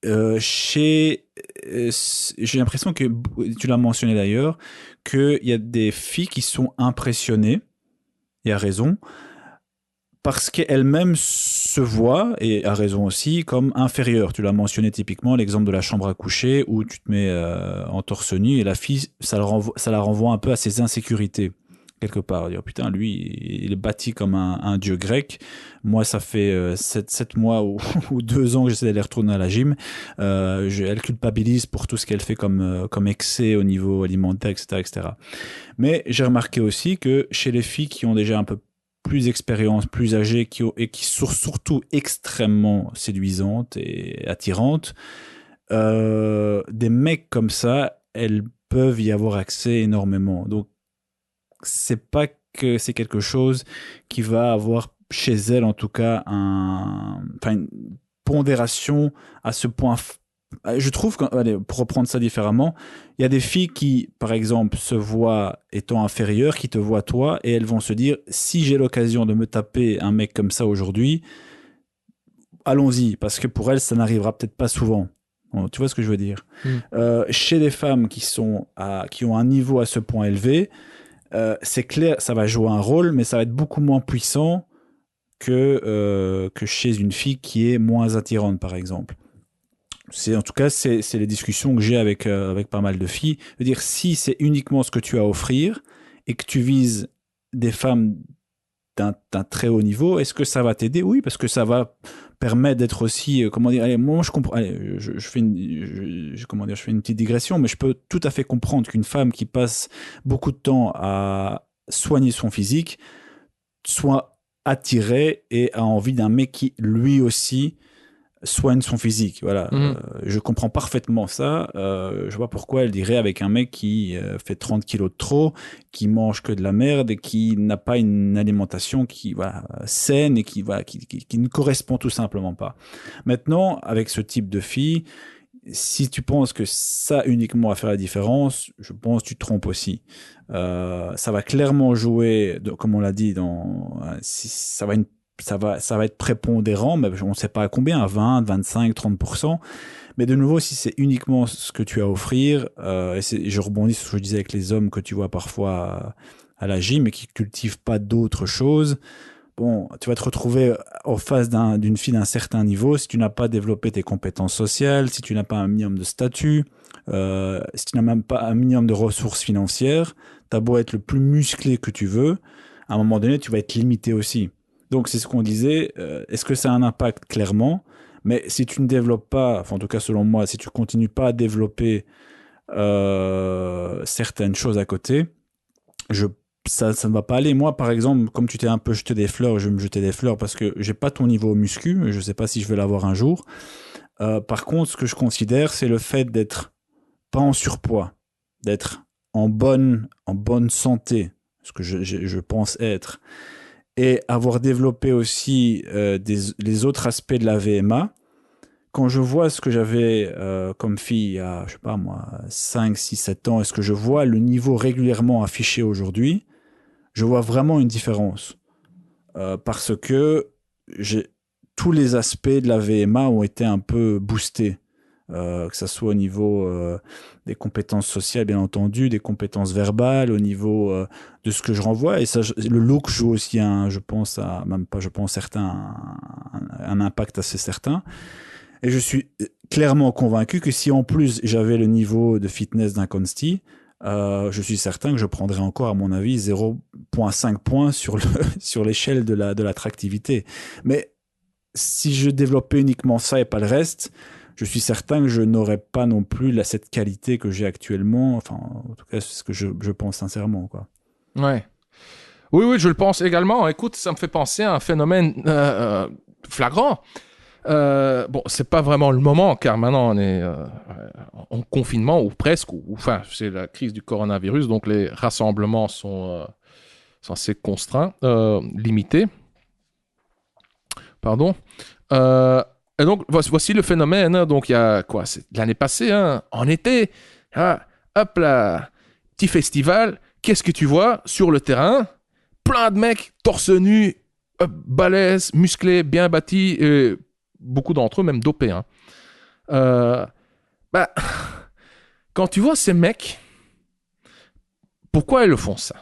j'ai l'impression que, tu l'as mentionné d'ailleurs, qu'il y a des filles qui sont impressionnées, et à raison, parce qu'elles-mêmes se voient, et à raison aussi, comme inférieures. Tu l'as mentionné typiquement, l'exemple de la chambre à coucher, où tu te mets en torse nu, et la fille, ça la renvoie un peu à ses insécurités. Quelque part, dire putain, lui, il est bâti comme un dieu grec. Moi, ça fait 7 mois ou 2 ans que j'essaie d'aller retourner à la gym. Elle culpabilise pour tout ce qu'elle fait comme excès au niveau alimentaire, etc., etc. Mais j'ai remarqué aussi que chez les filles qui ont déjà un peu plus d'expérience, plus âgées, et qui sont surtout extrêmement séduisantes et attirantes, des mecs comme ça, elles peuvent y avoir accès énormément. Donc, c'est pas que c'est quelque chose qui va avoir chez elle en tout cas une pondération à ce point. Je trouve pour reprendre ça différemment, il y a des filles qui, par exemple, se voient étant inférieures, qui te voient toi, et elles vont se dire, si j'ai l'occasion de me taper un mec comme ça aujourd'hui, allons-y, parce que pour elles, ça n'arrivera peut-être pas souvent. Bon, tu vois ce que je veux dire? Chez les femmes qui ont un niveau à ce point élevé, c'est clair, ça va jouer un rôle, mais ça va être beaucoup moins puissant que chez une fille qui est moins attirante, par exemple. En tout cas, c'est les discussions que j'ai avec pas mal de filles. Je veux dire, si c'est uniquement ce que tu as à offrir et que tu vises des femmes d'un très haut niveau, est-ce que ça va t'aider? Oui, parce que ça va permettre d'être aussi, comment dire, allez, moi je comprends, allez, je fais je fais une petite digression, mais je peux tout à fait comprendre qu'une femme qui passe beaucoup de temps à soigner son physique soit attirée et a envie d'un mec qui lui aussi soigne son physique. Voilà. Je comprends parfaitement ça. Je vois pourquoi elle dirait avec un mec qui fait 30 kilos de trop, qui mange que de la merde et qui n'a pas une alimentation saine et qui ne correspond tout simplement pas. Maintenant, avec ce type de fille, si tu penses que ça uniquement va faire la différence, je pense que tu te trompes aussi. Ça va clairement jouer, comme on l'a dit, ça va être prépondérant, mais on ne sait pas à combien, à 20, 25, 30%. Mais de nouveau, si c'est uniquement ce que tu as à offrir, je rebondis sur ce que je disais avec les hommes que tu vois parfois à la gym et qui cultivent pas d'autres choses. Bon, tu vas te retrouver en face d'une fille d'un certain niveau si tu n'as pas développé tes compétences sociales, si tu n'as pas un minimum de statut, si tu n'as même pas un minimum de ressources financières. T'as beau être le plus musclé que tu veux, à un moment donné, tu vas être limité aussi. Donc, c'est ce qu'on disait. Est-ce que ça a un impact? Clairement. Mais si tu ne développes pas, enfin, en tout cas, selon moi, si tu continues pas à développer certaines choses à côté, ça ne va pas aller. Moi, par exemple, comme tu t'es un peu jeté des fleurs, je vais me jeter des fleurs parce que j'ai pas ton niveau muscu. Je sais pas si je vais l'avoir un jour. Par contre, ce que je considère, c'est le fait d'être pas en surpoids, d'être en bonne santé, ce que je pense être, et avoir développé aussi les autres aspects de la VMA. Quand je vois ce que j'avais comme fille à, je sais pas moi, 5, 6, 7 ans, est-ce que je vois le niveau régulièrement affiché aujourd'hui, je vois vraiment une différence. Parce que tous les aspects de la VMA ont été un peu boostés. Que ça soit au niveau des compétences sociales, bien entendu, des compétences verbales, au niveau de ce que je renvoie. Et ça, le look joue aussi un impact assez certain. Et je suis clairement convaincu que si en plus j'avais le niveau de fitness d'un Consti, je suis certain que je prendrais encore, à mon avis, 0,5 points sur l'échelle de l'attractivité. Mais si je développais uniquement ça et pas le reste, je suis certain que je n'aurais pas non plus cette qualité que j'ai actuellement. Enfin, en tout cas, c'est ce que je pense sincèrement, quoi. Ouais. Oui, je le pense également. Écoute, ça me fait penser à un phénomène flagrant. Bon, c'est pas vraiment le moment, car maintenant on est en confinement, ou presque, enfin, c'est la crise du coronavirus, donc les rassemblements sont assez contraints, limités. Pardon. Et donc, voici le phénomène. Hein. Donc, il y a quoi? C'est l'année passée, hein, en été. Ah, hop là, petit festival. Qu'est-ce que tu vois sur le terrain? Plein de mecs, torse nu, balèzes, musclés, bien bâtis, et beaucoup d'entre eux même dopés. Hein. Quand tu vois ces mecs, pourquoi ils le font ça?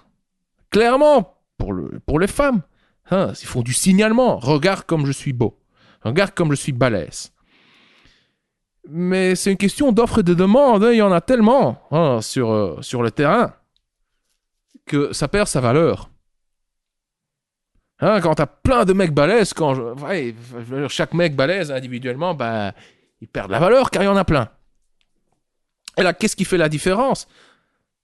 Clairement, pour les femmes. Hein, ils font du signalement. Regarde comme je suis beau. Regarde comme je suis balèze. Mais c'est une question d'offre et de demande. Hein. Il y en a tellement sur le terrain que ça perd sa valeur. Hein, quand t'as plein de mecs balèzes, chaque mec balèze individuellement, il perd de la valeur car il y en a plein. Et là, qu'est-ce qui fait la différence?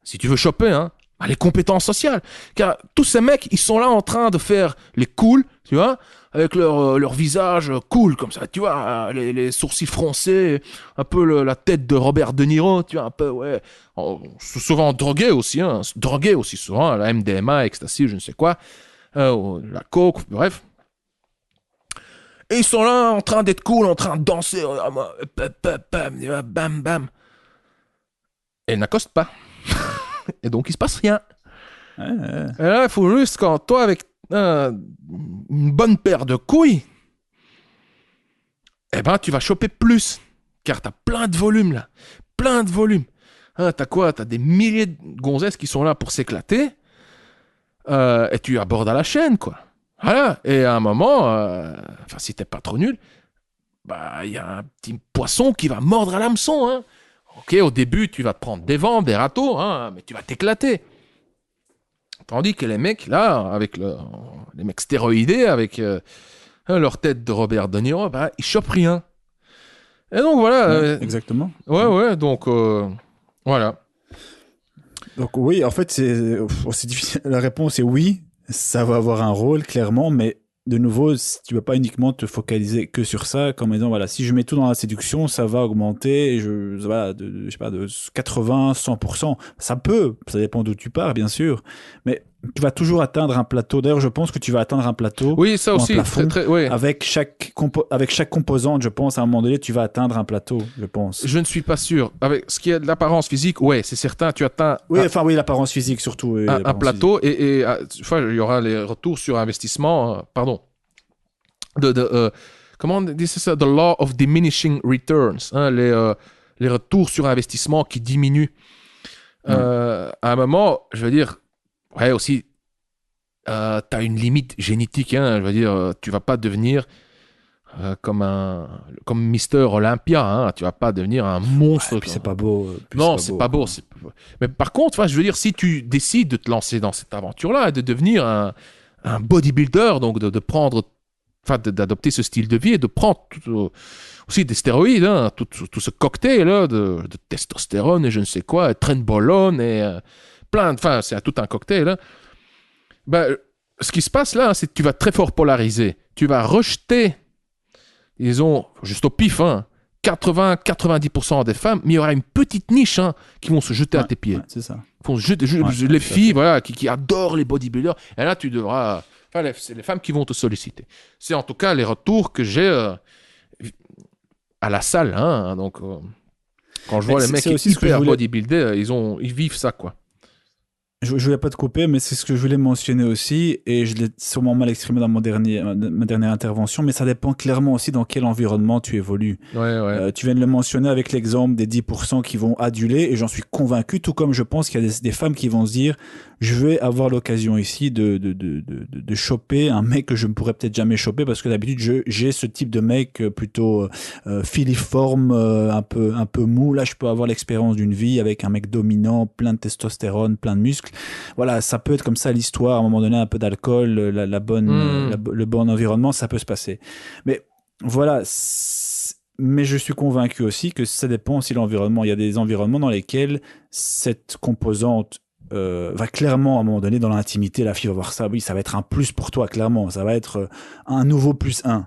Si tu veux choper, hein, les compétences sociales. Car tous ces mecs, ils sont là en train de faire les cools, tu vois, avec leur visage cool, comme ça, tu vois, les sourcils froncés, un peu la tête de Robert De Niro, tu vois, un peu, ouais. Souvent drogué aussi, souvent, la MDMA, ecstasy, je ne sais quoi, la coke, bref. Et ils sont là en train d'être cool, en train de danser, bam, bam. Et ils n'accostent pas. Et donc, il se passe rien. Et là, il faut juste, quand toi, avec une bonne paire de couilles, tu vas choper plus. Car t'as plein de volume, là. Plein de volume. Hein, t'as quoi? T'as des milliers de gonzesses qui sont là pour s'éclater. Et tu abordes à la chaîne, quoi. Voilà. Et à un moment, si t'es pas trop nul, il y a un petit poisson qui va mordre à l'hameçon, hein. Ok, au début, tu vas te prendre des vents, des râteaux, hein, mais tu vas t'éclater. Tandis que les mecs, là, avec les mecs stéroïdés, avec leur tête de Robert De Niro, ils chopent rien. Et donc, voilà. Exactement. Ouais, donc, voilà. Donc, oui, en fait, c'est difficile. La réponse est oui, ça va avoir un rôle, clairement, mais de nouveau, tu ne vas pas uniquement te focaliser que sur ça, comme disant, voilà, si je mets tout dans la séduction, ça va augmenter de 80, 100%. Ça dépend d'où tu pars, bien sûr, mais tu vas toujours atteindre un plateau. D'ailleurs, je pense que tu vas atteindre un plateau. Oui, ça aussi. Plafond, avec chaque composante, je pense, à un moment donné, tu vas atteindre un plateau, je pense. Je ne suis pas sûr. Avec ce qui est de l'apparence physique, ouais, c'est certain, tu atteins... Oui, l'apparence physique surtout. Un plateau, et il y aura les retours sur investissement, comment on dit ça? The law of diminishing returns. Hein, les retours sur investissement qui diminuent. À un moment, je veux dire, ouais, aussi, tu as une limite génétique. Hein, je veux dire, tu vas pas devenir comme Mister Olympia. Hein, tu vas pas devenir un monstre. Ouais, puis c'est pas beau. Non, c'est pas beau. Mais par contre, je veux dire, si tu décides de te lancer dans cette aventure-là et de devenir un bodybuilder, donc de prendre, d'adopter ce style de vie et de prendre aussi des stéroïdes, hein, tout ce cocktail-là de testostérone et je ne sais quoi, et trenbolone et c'est tout un cocktail. Hein. Ben, ce qui se passe là, c'est que tu vas très fort polariser. Tu vas rejeter, disons, juste au pif, hein, 80-90% des femmes, mais il y aura une petite niche qui vont se jeter à tes pieds. Ouais, c'est ça. Vont se jeter, les filles voilà, qui adorent les bodybuilders. Et là, tu devras... c'est les femmes qui vont te solliciter. C'est en tout cas les retours que j'ai à la salle. Hein, donc, quand je vois les mecs hyper bodybuildés, ils vivent ça, quoi. Je voulais pas te couper, mais c'est ce que je voulais mentionner aussi, et je l'ai sûrement mal exprimé dans ma dernière intervention, mais ça dépend clairement aussi dans quel environnement tu évolues. Ouais. Tu viens de le mentionner avec l'exemple des 10% qui vont aduler, et j'en suis convaincu, tout comme je pense qu'il y a des femmes qui vont se dire, je vais avoir l'occasion ici de choper un mec que je ne pourrais peut-être jamais choper, parce que d'habitude, j'ai ce type de mec plutôt filiforme, un peu mou. Là, je peux avoir l'expérience d'une vie avec un mec dominant, plein de testostérone, plein de muscles. Voilà, ça peut être comme ça l'histoire, à un moment donné, un peu d'alcool, le bon environnement, ça peut se passer. Mais voilà, mais je suis convaincu aussi que ça dépend aussi de l'environnement. Il y a des environnements dans lesquels cette composante va clairement, à un moment donné, dans l'intimité, la fille va voir ça, oui, ça va être un plus pour toi, clairement. Ça va être un nouveau plus 1.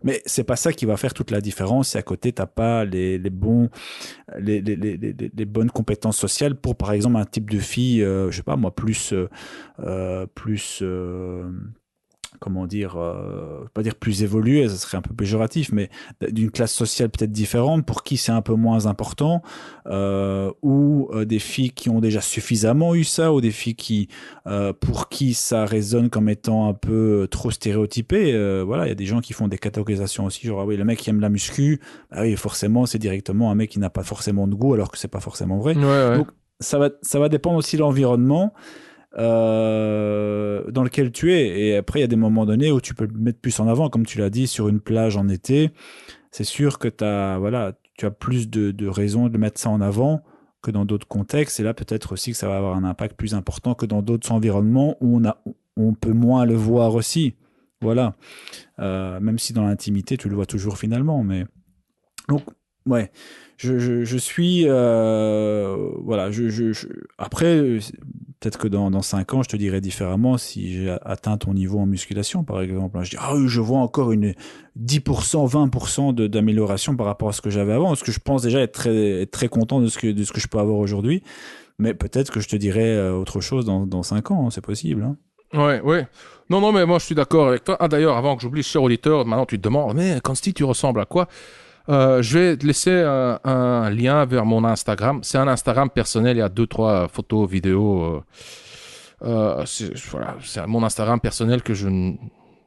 Mais c'est pas ça qui va faire toute la différence si à côté t'as pas les bonnes compétences sociales pour, par exemple, un type de fille, je sais pas moi, comment dire, pas dire plus évoluée, ça serait un peu péjoratif, mais d'une classe sociale peut-être différente, pour qui c'est un peu moins important, ou des filles qui ont déjà suffisamment eu ça, ou des filles pour qui ça résonne comme étant un peu trop stéréotypé. Voilà, il y a des gens qui font des catégorisations aussi, genre, ah oui, le mec qui aime la muscu, bah oui, forcément, c'est directement un mec qui n'a pas forcément de goût, alors que c'est pas forcément vrai. Ouais. Donc, ça va dépendre aussi de l'environnement dans lequel tu es, et après il y a des moments donnés où tu peux le mettre plus en avant, comme tu l'as dit, sur une plage en été, c'est sûr que tu as plus de raisons de mettre ça en avant que dans d'autres contextes, et là peut-être aussi que ça va avoir un impact plus important que dans d'autres environnements où on peut moins le voir aussi, voilà, même si dans l'intimité tu le vois toujours finalement, mais donc ouais, je suis voilà, après peut-être que dans 5 ans je te dirai différemment si j'ai atteint ton niveau en musculation par exemple. Je dis ah oui, je vois encore une 10%, 20% d'amélioration par rapport à ce que j'avais avant, parce que je pense déjà être très content de ce que je peux avoir aujourd'hui, mais peut-être que je te dirai autre chose dans 5 ans, hein, c'est possible, hein. Ouais. Non, mais moi je suis d'accord avec toi. Ah d'ailleurs, avant que j'oublie, cher auditeur, maintenant tu te demandes, mais Consti, tu ressembles à quoi? Je vais te laisser un lien vers mon Instagram. C'est un Instagram personnel, il y a 2-3 photos, vidéos. C'est mon Instagram personnel que je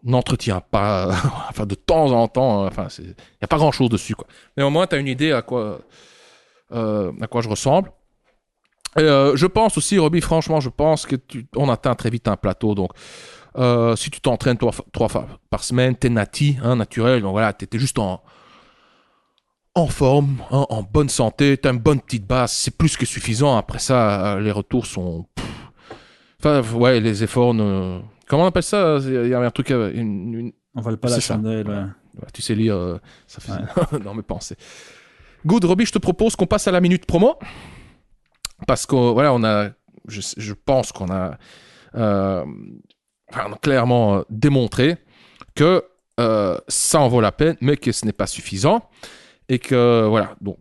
n'entretiens pas, enfin de temps en temps. Enfin, il n'y a pas grand-chose dessus, quoi. Mais au moins, tu as une idée à quoi je ressemble. Et je pense aussi, Roby, franchement, je pense on atteint très vite un plateau. Donc, si tu t'entraînes 3 fois par semaine, t'es naturel. Donc voilà, t'es juste en forme, hein, en bonne santé, t'as une bonne petite base, c'est plus que suffisant. Après ça, les retours sont... Enfin, ouais, les efforts... Comment on appelle ça? Il y a un truc... On vole pas la chandelle, ouais. Tu sais lire, ça fait... Ouais. Non, mais pensez. Good, Roby, je te propose qu'on passe à la minute promo. Parce que, voilà, je pense qu'on a clairement démontré que ça en vaut la peine, mais que ce n'est pas suffisant. Et que, voilà, donc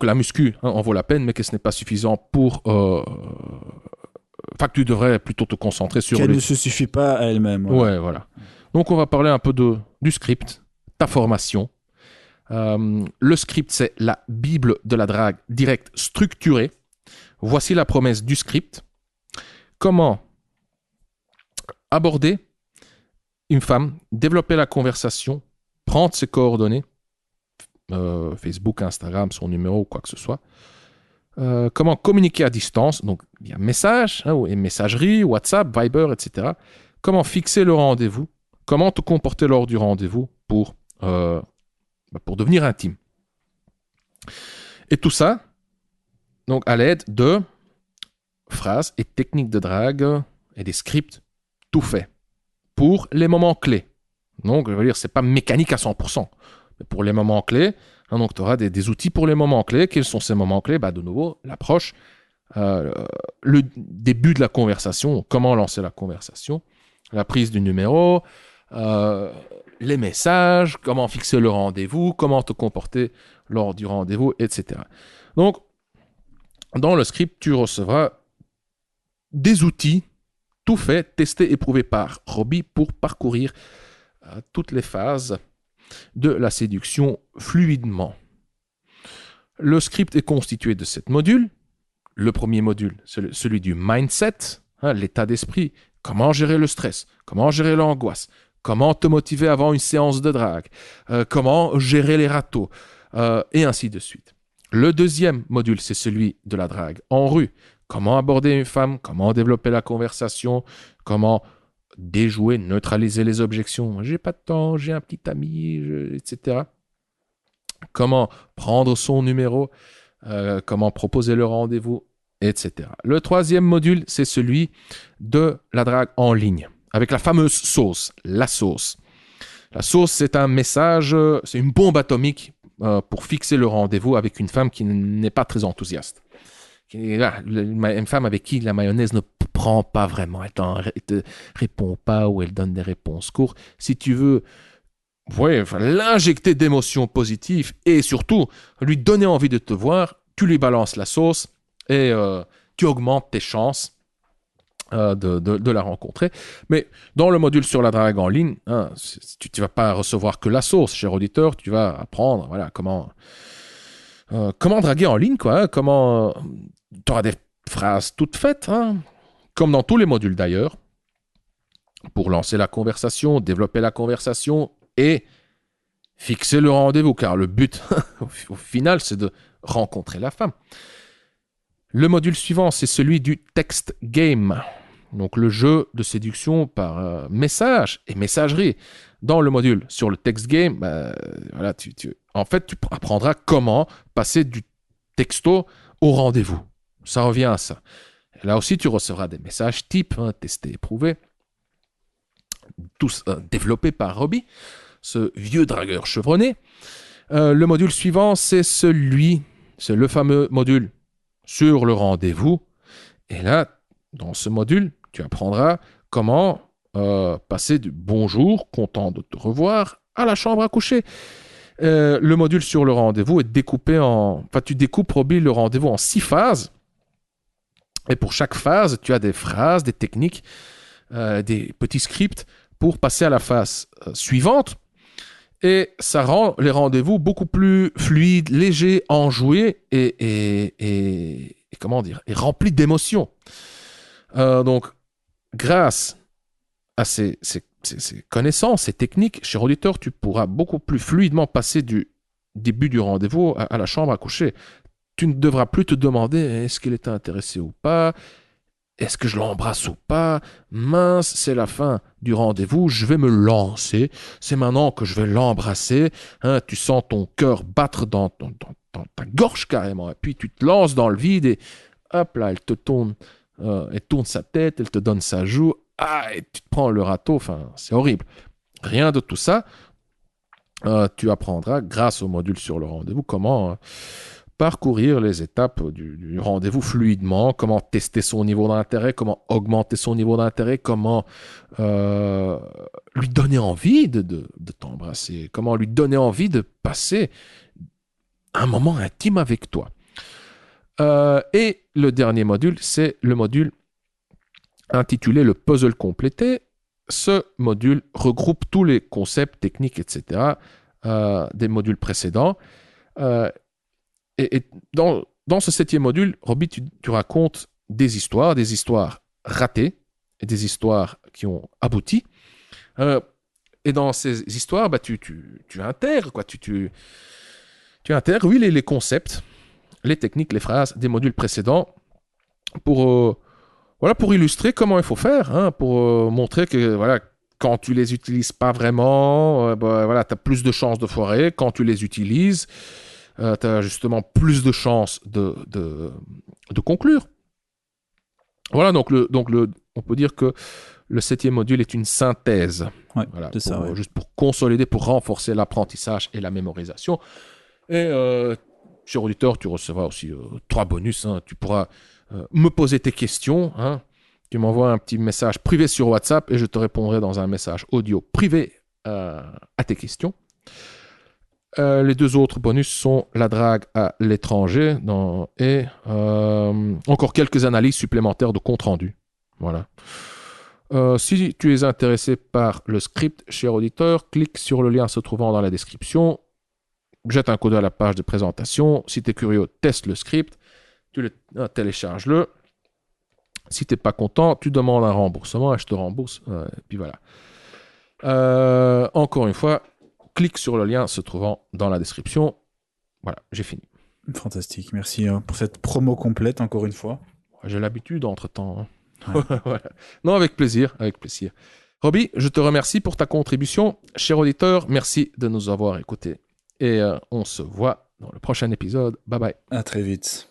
la muscu en vaut la peine, mais que ce n'est pas suffisant pour... Enfin, que tu devrais plutôt te concentrer sur... Qu'elle ne se suffit pas à elle-même. Ouais, voilà. Donc, on va parler un peu du script, ta formation. Le script, c'est la Bible de la drague directe structurée. Voici la promesse du script. Comment aborder une femme, développer la conversation, prendre ses coordonnées, Facebook, Instagram, son numéro ou quoi que ce soit. Comment communiquer à distance, donc via message, et messagerie, WhatsApp, Viber, etc. Comment fixer le rendez-vous, comment te comporter lors du rendez-vous pour devenir intime. Et tout ça, donc à l'aide de phrases et techniques de drague et des scripts, tout fait pour les moments clés. Donc, je veux dire, c'est pas mécanique à 100%, mais pour les moments clés. Donc, tu auras des outils pour les moments clés. Quels sont ces moments clés? De nouveau, l'approche, le début de la conversation, comment lancer la conversation, la prise du numéro, les messages, comment fixer le rendez-vous, comment te comporter lors du rendez-vous, etc. Donc, dans le script, tu recevras des outils, tout fait, testé et prouvé par Robbie pour parcourir toutes les phases de la séduction fluidement. Le script est constitué de 7 modules. Le premier module, c'est celui du mindset, l'état d'esprit, comment gérer le stress, comment gérer l'angoisse, comment te motiver avant une séance de drague, comment gérer les râteaux, et ainsi de suite. Le deuxième module, c'est celui de la drague en rue. Comment aborder une femme, comment développer la conversation, comment déjouer, neutraliser les objections. J'ai pas de temps, j'ai un petit ami, etc. Comment prendre son numéro, comment proposer le rendez-vous, etc. Le troisième module, c'est celui de la drague en ligne, avec la fameuse sauce, la sauce. La sauce, c'est un message, c'est une bombe atomique pour fixer le rendez-vous avec une femme qui n'est pas très enthousiaste. Une femme avec qui la mayonnaise ne prend pas vraiment, elle te répond pas ou elle donne des réponses courtes. Si tu veux l'injecter d'émotions positives et surtout lui donner envie de te voir, tu lui balances la sauce et tu augmentes tes chances de la rencontrer. Mais dans le module sur la drague en ligne, tu ne vas pas recevoir que la sauce, cher auditeur, tu vas apprendre comment draguer en ligne, comment tu auras des phrases toutes faites, comme dans tous les modules d'ailleurs, pour lancer la conversation, développer la conversation et fixer le rendez-vous, car le but, au final, c'est de rencontrer la femme. Le module suivant, c'est celui du text game, donc le jeu de séduction par message et messagerie. Dans le module sur le text game, tu apprendras comment passer du texto au rendez-vous. Ça revient à ça. Et là aussi, tu recevras des messages types, testés et prouvés, tous développés par Robbie, ce vieux dragueur chevronné. Le module suivant, c'est le fameux module sur le rendez-vous. Et là, dans ce module, tu apprendras comment passer du bonjour, content de te revoir, à la chambre à coucher. Le module sur le rendez-vous est découpé tu découpes, Robbie, le rendez-vous en 6 phases. Et pour chaque phase, tu as des phrases, des techniques, des petits scripts pour passer à la phase suivante. Et ça rend les rendez-vous beaucoup plus fluides, légers, enjoués et remplis d'émotions. Donc, grâce à ces connaissances, ces techniques, cher auditeur, tu pourras beaucoup plus fluidement passer du début du rendez-vous à la chambre à coucher. Tu ne devras plus te demander est-ce qu'elle est intéressée ou pas, est-ce que je l'embrasse ou pas, mince, c'est la fin du rendez-vous, je vais me lancer, c'est maintenant que je vais l'embrasser, tu sens ton cœur battre dans ta gorge carrément, et puis tu te lances dans le vide et hop là, elle tourne sa tête, elle te donne sa joue, et tu te prends le râteau, c'est horrible. Rien de tout ça. Tu apprendras, grâce au module sur le rendez-vous, comment parcourir les étapes du rendez-vous fluidement, comment tester son niveau d'intérêt, comment augmenter son niveau d'intérêt, comment lui donner envie de t'embrasser, comment lui donner envie de passer un moment intime avec toi. Et le dernier module, c'est le module intitulé le puzzle complété. Ce module regroupe tous les concepts, techniques, etc. Des modules précédents. Et dans ce 7e module, Robbie, tu racontes des histoires ratées et des histoires qui ont abouti. Et dans ces histoires, tu intègres, quoi. Tu intègres, oui, les concepts, les techniques, les phrases des modules précédents pour illustrer comment il faut faire, hein, pour montrer que, voilà, quand tu les utilises pas vraiment, tu as plus de chances de foirer. Quand tu les utilises, tu as justement plus de chances de conclure. Voilà, donc on peut dire que le 7e module est une synthèse. Ouais, voilà, c'est ça, ouais. Juste pour consolider, pour renforcer l'apprentissage et la mémorisation. Et, cher auditeur, tu recevras aussi 3 bonus. Hein. Tu pourras me poser tes questions. Hein. Tu m'envoies un petit message privé sur WhatsApp et je te répondrai dans un message audio privé à tes questions. Les 2 autres bonus sont la drague à l'étranger et encore quelques analyses supplémentaires de compte rendu. Voilà. Si tu es intéressé par le script, cher auditeur, clique sur le lien se trouvant dans la description. Jette un coup d'œil à la page de présentation. Si tu es curieux, teste le script. Télécharge-le. Si tu n'es pas content, tu demandes un remboursement et je te rembourse. Et puis voilà. Encore une fois, clique sur le lien se trouvant dans la description. Voilà, j'ai fini. Fantastique. Merci pour cette promo complète, encore une fois. J'ai l'habitude entre-temps. Hein. Ouais. Voilà. Non, avec plaisir, avec plaisir. Roby, je te remercie pour ta contribution. Cher auditeur, merci de nous avoir écoutés. Et on se voit dans le prochain épisode. Bye bye. À très vite.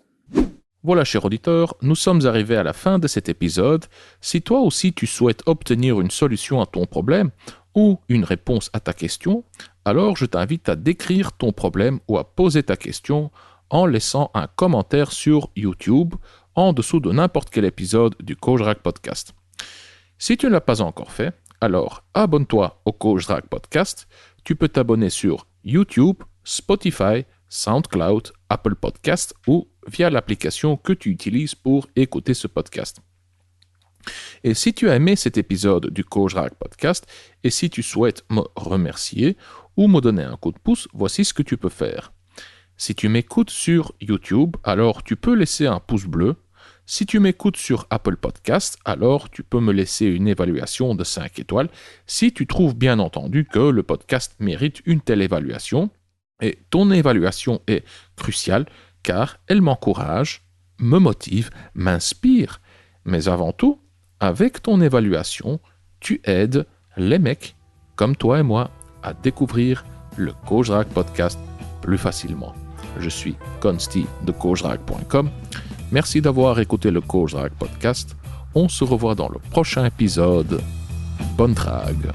Voilà, cher auditeur, nous sommes arrivés à la fin de cet épisode. Si toi aussi tu souhaites obtenir une solution à ton problème ou une réponse à ta question, alors je t'invite à décrire ton problème ou à poser ta question en laissant un commentaire sur YouTube en dessous de n'importe quel épisode du Coach Drag Podcast. Si tu ne l'as pas encore fait, alors abonne-toi au Coach Drag Podcast. Tu peux t'abonner sur YouTube, Spotify, SoundCloud, Apple Podcast ou via l'application que tu utilises pour écouter ce podcast. Et si tu as aimé cet épisode du Coach Drag Podcast et si tu souhaites me remercier ou me donner un coup de pouce, voici ce que tu peux faire. Si tu m'écoutes sur YouTube, alors tu peux laisser un pouce bleu. Si tu m'écoutes sur Apple Podcast, alors tu peux me laisser une évaluation de 5 étoiles si tu trouves bien entendu que le podcast mérite une telle évaluation. Et ton évaluation est cruciale car elle m'encourage, me motive, m'inspire. Mais avant tout, avec ton évaluation, tu aides les mecs comme toi et moi à découvrir le Coach Drag Podcast plus facilement. Je suis Consti de CoachDrag.com. Merci d'avoir écouté le Coach Drag Podcast. On se revoit dans le prochain épisode. Bonne drague!